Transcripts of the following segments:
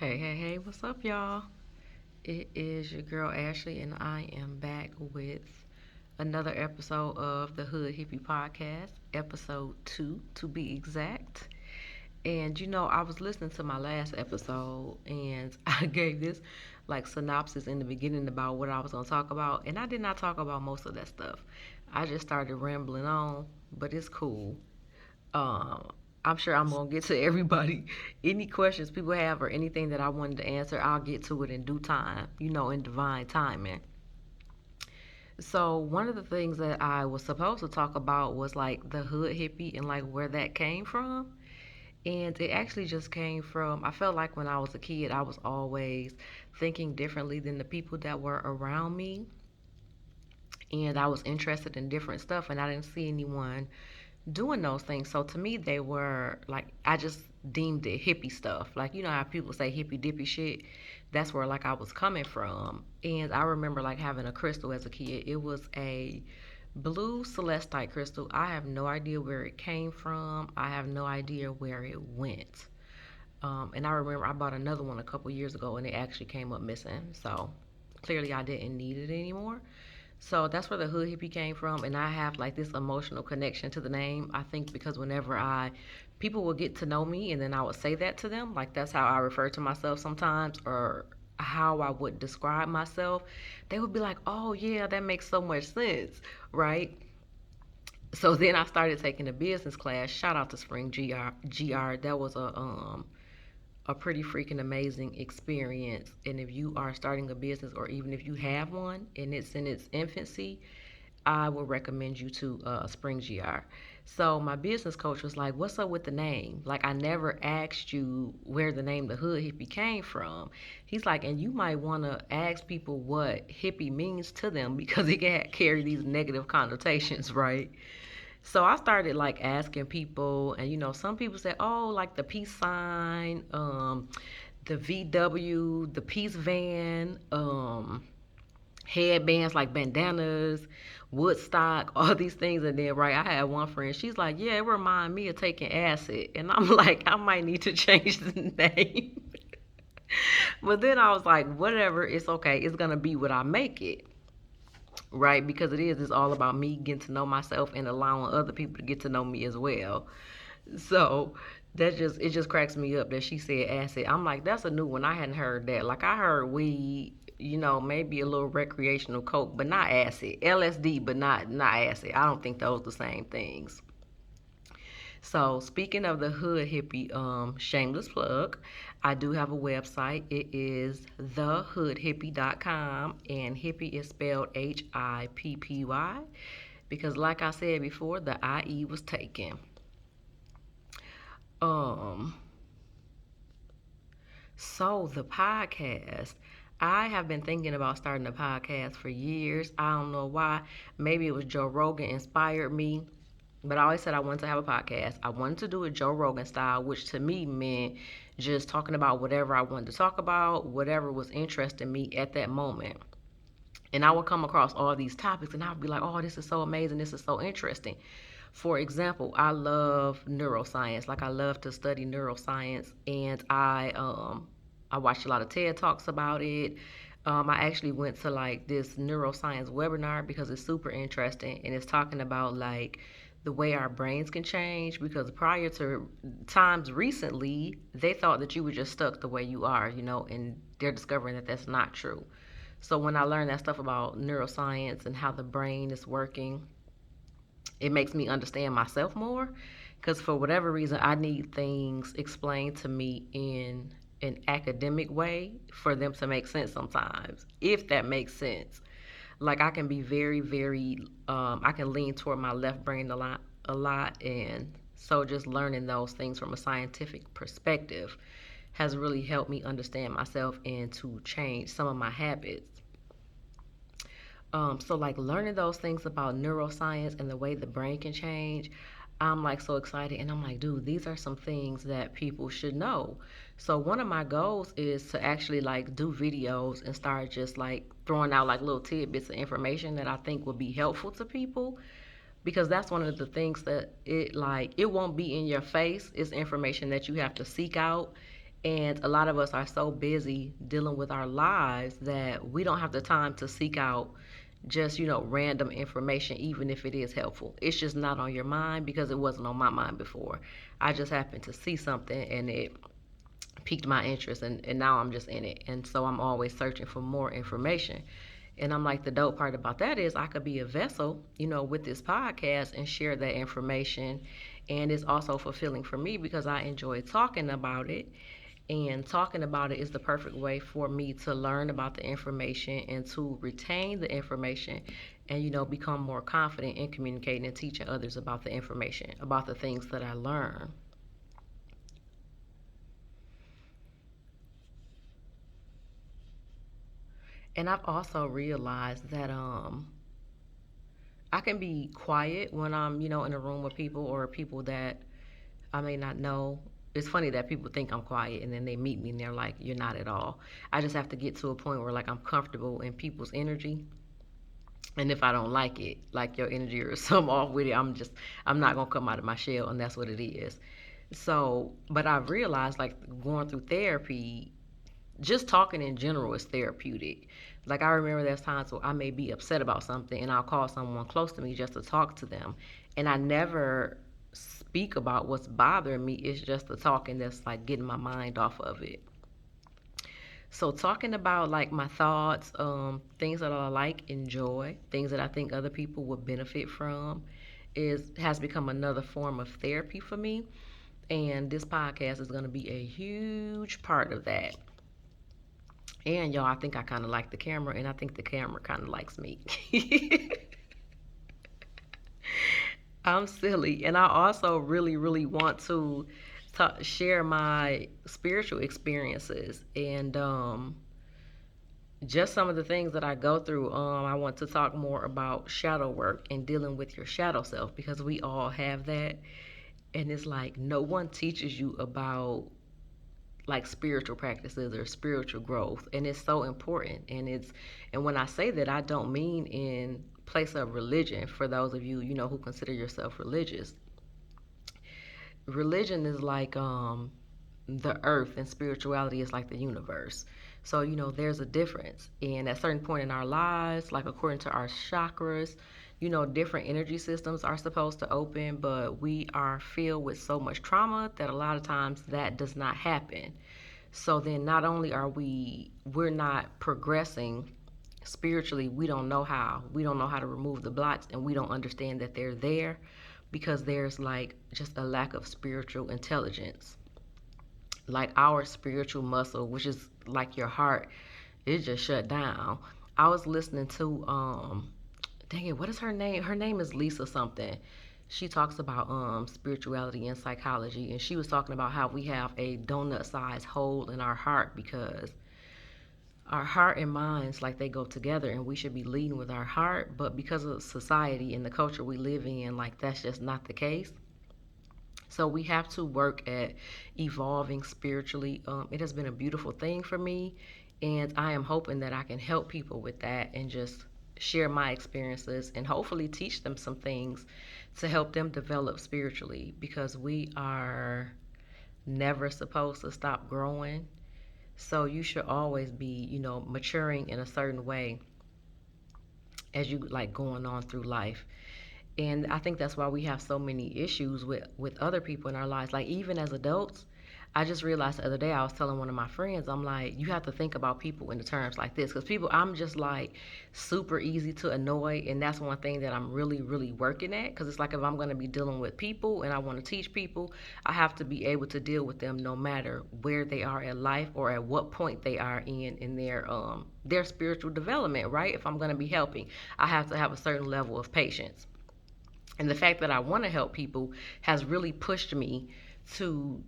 Hey, what's up, y'all? It is your girl Ashley, and I am back with another episode of the Hood Hippy podcast, episode 2 to be exact. And I was listening to my last episode, and I gave this like synopsis in the beginning about what I was going to talk about, and I did not talk about most of that stuff. I just started rambling on, but it's cool. Um, I'm sure I'm gonna get to everybody. Any questions people have or anything that I wanted to answer, I'll get to it in due time, in divine timing. So one of the things that I was supposed to talk about was like the hood hippie and like where that came from. And it actually just came from, I felt like when I was a kid, I was always thinking differently than the people that were around me. And I was interested in different stuff, and I didn't see anyone doing those things. So to me, they were like, I just deemed it hippie stuff. Like, you know how people say hippy dippy shit? That's where like I was coming from. And I remember like having a crystal as a kid. It was a blue celestite crystal. I have no idea where it came from. I have no idea where it went. And I remember I bought another one a couple years ago and it actually came up missing. So clearly I didn't need it anymore. So that's where the hood hippie came from, and I have like this emotional connection to the name. I think because whenever people will get to know me, and then I would say that to them, like that's how I refer to myself sometimes, or how I would describe myself. They would be like, "Oh yeah, that makes so much sense," right? So then I started taking a business class. Shout out to Spring GR. That was a pretty freaking amazing experience. And if you are starting a business or even if you have one and it's in its infancy, I would recommend you to Spring GR. So my business coach was like, "What's up with the name? Like I never asked you where the name the Hood Hippie came from." He's like, "And you might want to ask people what hippie means to them because it can carry these negative connotations, right?" So I started like asking people, and some people said, "Oh, like the peace sign, the VW, the peace van, headbands like bandanas, Woodstock, all these things." And then, right, I had one friend. She's like, "Yeah, it remind me of taking acid," and I'm like, "I might need to change the name." But then I was like, "Whatever, it's okay. It's gonna be what I make it." Right, because it's all about me getting to know myself and allowing other people to get to know me as well. So it just cracks me up that she said acid. I'm like, that's a new one. I hadn't heard that. Like I heard weed, maybe a little recreational coke, but not acid. LSD, but not acid. I don't think those are the same things. So speaking of the hood hippie, shameless plug, I do have a website. It is thehoodhippy.com, and hippie is spelled HIPPY because, like I said before, the IE was taken. Um, so the podcast. I have been thinking about starting a podcast for years. I don't know why. Maybe it was Joe Rogan inspired me. But I always said I wanted to have a podcast. I wanted to do it Joe Rogan style, which to me meant just talking about whatever I wanted to talk about, whatever was interesting me at that moment. And I would come across all these topics and I would be like, "Oh, this is so amazing. This is so interesting." For example, I love neuroscience. Like I love to study neuroscience, and I watched a lot of TED Talks about it. I actually went to like this neuroscience webinar because it's super interesting and it's talking about like the way our brains can change because prior to times recently they thought that you were just stuck the way you are, and they're discovering that that's not true. So when I learned that stuff about neuroscience and how the brain is working, it makes me understand myself more because for whatever reason I need things explained to me in an academic way for them to make sense sometimes, if that makes sense. Like I can be very I can lean toward my left brain a lot, and so just learning those things from a scientific perspective has really helped me understand myself and to change some of my habits. So like learning those things about neuroscience and the way the brain can change, I'm like so excited and I'm like, dude, these are some things that people should know. So one of my goals is to actually like do videos and start just like throwing out like little tidbits of information that I think would be helpful to people because that's one of the things that it won't be in your face. It's information that you have to seek out And a lot of us are so busy dealing with our lives that we don't have the time to seek out just, random information, even if it is helpful. It's just not on your mind because it wasn't on my mind before. I just happened to see something and it piqued my interest, and now I'm just in it. And so I'm always searching for more information. And I'm like, the dope part about that is I could be a vessel, with this podcast and share that information. And it's also fulfilling for me because I enjoy talking about it. And talking about it is the perfect way for me to learn about the information and to retain the information and, become more confident in communicating and teaching others about the information, about the things that I learn. And I've also realized that I can be quiet when I'm, in a room with people or people that I may not know. It's funny that people think I'm quiet and then they meet me and they're like, "You're not at all." I just have to get to a point where like I'm comfortable in people's energy. And if I don't like it, like your energy or something off with it, I'm not gonna come out of my shell, and that's what it is. So, but I've realized like going through therapy, just talking in general is therapeutic. Like I remember there's times where I may be upset about something and I'll call someone close to me just to talk to them. And I never speak about what's bothering me. It's just the talking that's like getting my mind off of it. So talking about like my thoughts, things that I like, enjoy, things that I think other people would benefit from is has become another form of therapy for me. And this podcast is going to be a huge part of that. And y'all, I think I kind of like the camera, and I think the camera kind of likes me. I'm silly, and I also really, really want to share my spiritual experiences and just some of the things that I go through. I want to talk more about shadow work and dealing with your shadow self because we all have that, and it's like no one teaches you about like spiritual practices or spiritual growth, and it's so important. And when I say that, I don't mean in place of religion. For those of you who consider yourself religious, religion is like the earth and spirituality is like the universe. So there's a difference, and at a certain point in our lives, like according to our chakras, different energy systems are supposed to open, but we are filled with so much trauma that a lot of times that does not happen. So then not only we're not progressing spiritually, we don't know how to remove the blocks, and we don't understand that they're there because there's like just a lack of spiritual intelligence. Like our spiritual muscle, which is like your heart, it just shut down. I was listening to dang it, what is her name? Her name is Lisa something. She talks about spirituality and psychology, and she was talking about how we have a donut sized hole in our heart because our heart and minds, like, they go together, and we should be leading with our heart, but because of society and the culture we live in, like, that's just not the case. So we have to work at evolving spiritually. It has been a beautiful thing for me, and I am hoping that I can help people with that and just share my experiences and hopefully teach them some things to help them develop spiritually because we are never supposed to stop growing. So you should always be, maturing in a certain way as you like going on through life. And I think that's why we have so many issues with other people in our lives. Like even as adults, I just realized the other day I was telling one of my friends, I'm like, you have to think about people in the terms like this, because people, I'm just like super easy to annoy, and that's one thing that I'm really, really working at. Because it's like if I'm going to be dealing with people and I want to teach people, I have to be able to deal with them no matter where they are in life or at what point they are in their spiritual development. Right? If I'm going to be helping, I have to have a certain level of patience. And the fact that I want to help people has really pushed me to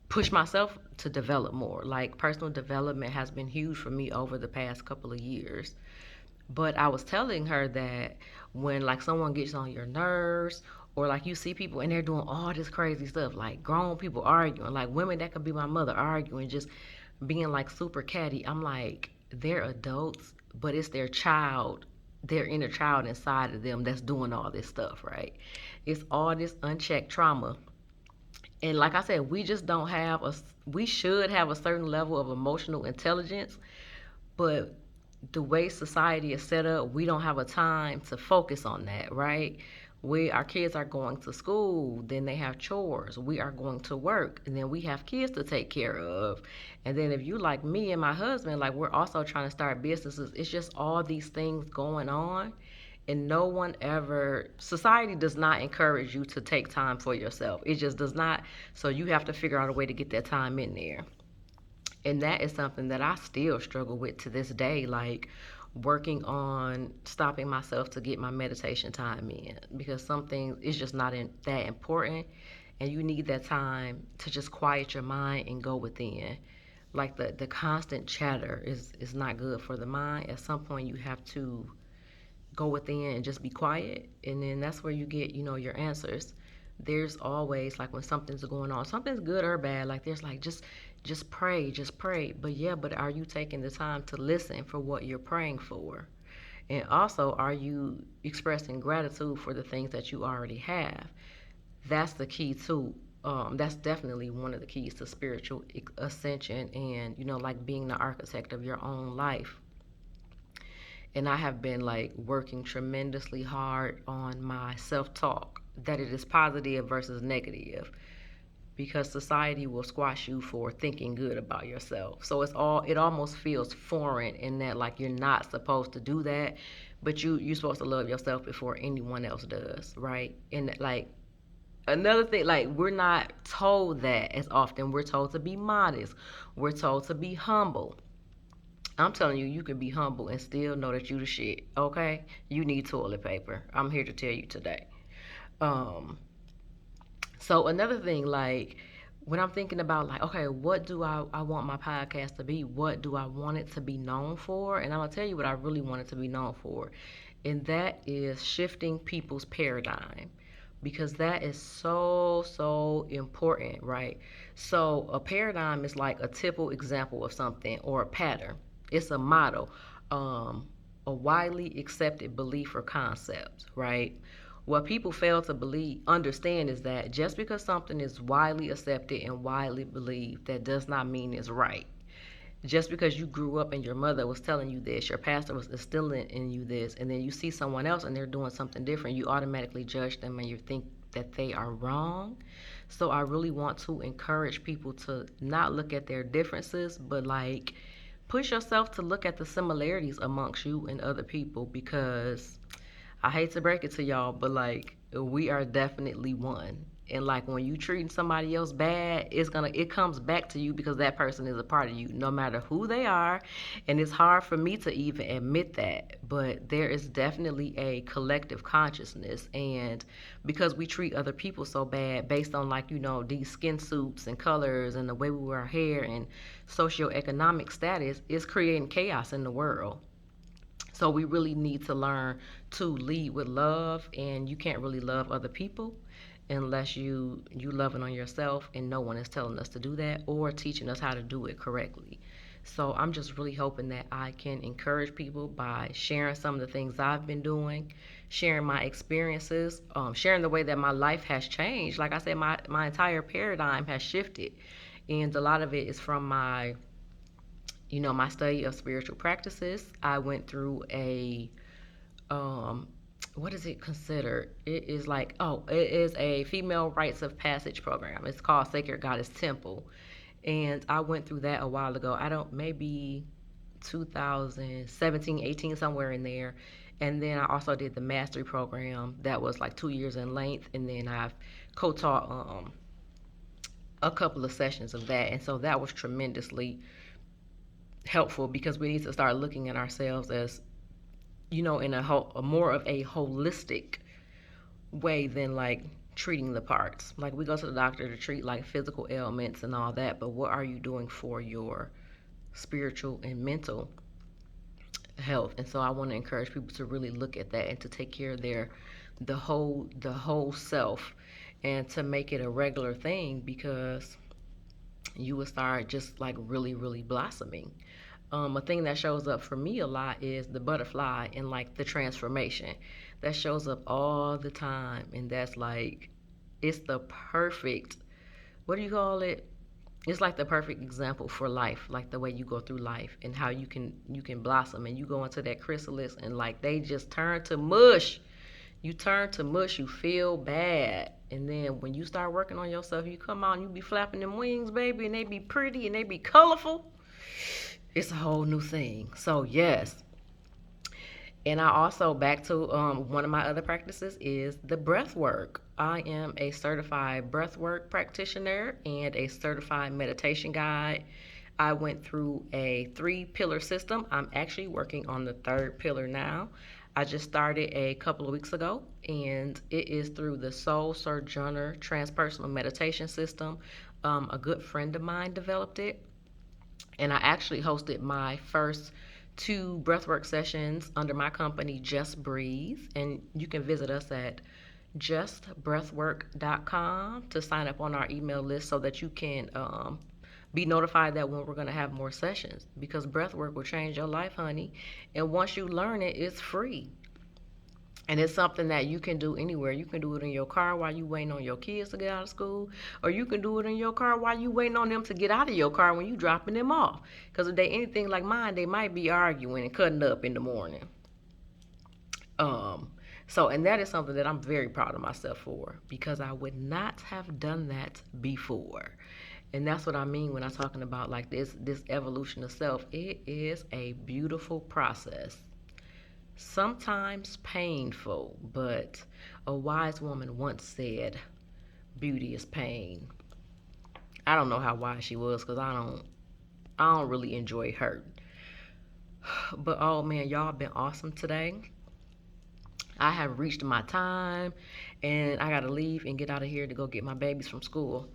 push myself to develop more. Like personal development has been huge for me over the past couple of years. But I was telling her that when like someone gets on your nerves or like you see people and they're doing all this crazy stuff, like grown people arguing, like women that could be my mother arguing, just being like super catty, I'm like, they're adults, but it's their inner child inside of them that's doing all this stuff, right? It's all this unchecked trauma, And like I said, we just don't have we should have a certain level of emotional intelligence, but the way society is set up, we don't have a time to focus on that, right? Our kids are going to school, then they have chores. We are going to work, and then we have kids to take care of. And then if you like me and my husband, like we're also trying to start businesses. It's just all these things going on, and no one ever society does not encourage you to take time for yourself. It just does not. So you have to figure out a way to get that time in there. And that is something that I still struggle with to this day, like working on stopping myself to get my meditation time in, because some things is just not that important, and you need that time to just quiet your mind and go within. Like the constant chatter is not good for the mind. At some point you have to go within and just be quiet, and then that's where you get, your answers. There's always, like, when something's going on, something's good or bad, like there's like just pray. But yeah, but are you taking the time to listen for what you're praying for? And also, are you expressing gratitude for the things that you already have? That's the key too. That's definitely one of the keys to spiritual ascension, and like being the architect of your own life. And I have been like working tremendously hard on my self talk, that it is positive versus negative, because society will squash you for thinking good about yourself. So it almost feels foreign in that, like, you're not supposed to do that, but you're supposed to love yourself before anyone else does, right? And like another thing, like, we're not told that as often. We're told to be modest. We're told to be humble. I'm telling you, you can be humble and still know that you the shit. Okay, you need toilet paper. I'm here to tell you today. Um, so another thing, like, when I'm thinking about, like, okay, what do I want my podcast to be? What do I want it to be known for? And I'm gonna tell you what I really want it to be known for, and that is shifting people's paradigm, because that is so important, right? So a paradigm is like a typical example of something, or a pattern. It's a model, um, a widely accepted belief or concept, right? What people fail to understand is that just because something is widely accepted and widely believed, that does not mean it's right. Just because you grew up and your mother was telling you this, your pastor was instilling in you this, and then you see someone else and they're doing something different, you automatically judge them and you think that they are wrong. So I really want to encourage people to not look at their differences, but like push yourself to look at the similarities amongst you and other people, because I hate to break it to y'all, but like we are definitely one. And like when you treating somebody else bad, it comes back to you, because that person is a part of you, no matter who they are. And it's hard for me to even admit that, but there is definitely a collective consciousness. And because we treat other people so bad based on, like, these skin suits and colors and the way we wear our hair and socioeconomic status, is creating chaos in the world. So we really need to learn to lead with love, and you can't really love other people unless you loving on yourself, and no one is telling us to do that or teaching us how to do it correctly. So I'm just really hoping that I can encourage people by sharing some of the things I've been doing, sharing my experiences, sharing the way that my life has changed. Like I said, my entire paradigm has shifted, and a lot of it is from my study of spiritual practices. I went through a um what is it considered? It is like, oh, it is a female rites of passage program. It's called Sacred Goddess Temple. And I went through that a while ago. I don't, maybe 2017, 18, somewhere in there. And then I also did the mastery program that was like 2 years in length. And then I've co-taught a couple of sessions of that. And so that was tremendously helpful, because we need to start looking at ourselves as, in a more of a holistic way than like treating the parts. Like, we go to the doctor to treat like physical ailments and all that, but what are you doing for your spiritual and mental health? And so I want to encourage people to really look at that and to take care of the whole self, and to make it a regular thing, because you will start just like really blossoming. A thing that shows up for me a lot is the butterfly, and like the transformation that shows up all the time, and that's like, it's the perfect what do you call it? It's like the perfect example for life, like the way you go through life and how you can blossom and you go into that chrysalis and like they just turn to mush. You turn to mush, you feel bad. And then when you start working on yourself, you come out and you be flapping them wings, baby, and they be pretty and they be colorful. It's a whole new thing. So yes, and I also, back to one of my other practices is the breath work. I am a certified breath work practitioner and a certified meditation guide. I went through a 3 pillar system. I'm actually working on the 3rd pillar now. I just started a couple of weeks ago, and it is through the Soul Sojourner Transpersonal Meditation System. A good friend of mine developed it, and I actually hosted my first 2 breathwork sessions under my company, Just Breathe. And you can visit us at justbreathwork.com to sign up on our email list so that you can be notified that when we're going to have more sessions, because breathwork will change your life, honey. And once you learn it, it's free. And it's something that you can do anywhere. You can do it in your car while you waiting on your kids to get out of school, or you can do it in your car while you waiting on them to get out of your car when you dropping them off. Because if they anything like mine, they might be arguing and cutting up in the morning. Um, and that is something that I'm very proud of myself for, because I would not have done that before. And that's what I mean when I'm talking about like this evolution of self. It is a beautiful process. Sometimes painful, but a wise woman once said, "Beauty is pain." I don't know how wise she was, because I don't really enjoy hurt. But oh man, y'all been awesome today. I have reached my time, and I gotta leave and get out of here to go get my babies from school.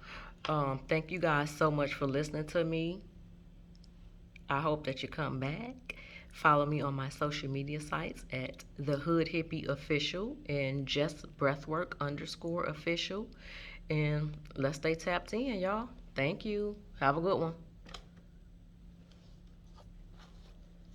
Thank you guys so much for listening to me. I hope that you come back. Follow me on my social media sites at the Hood Hippy Official and Just Breathwork _ official. And let's stay tapped in, y'all. Thank you. Have a good one.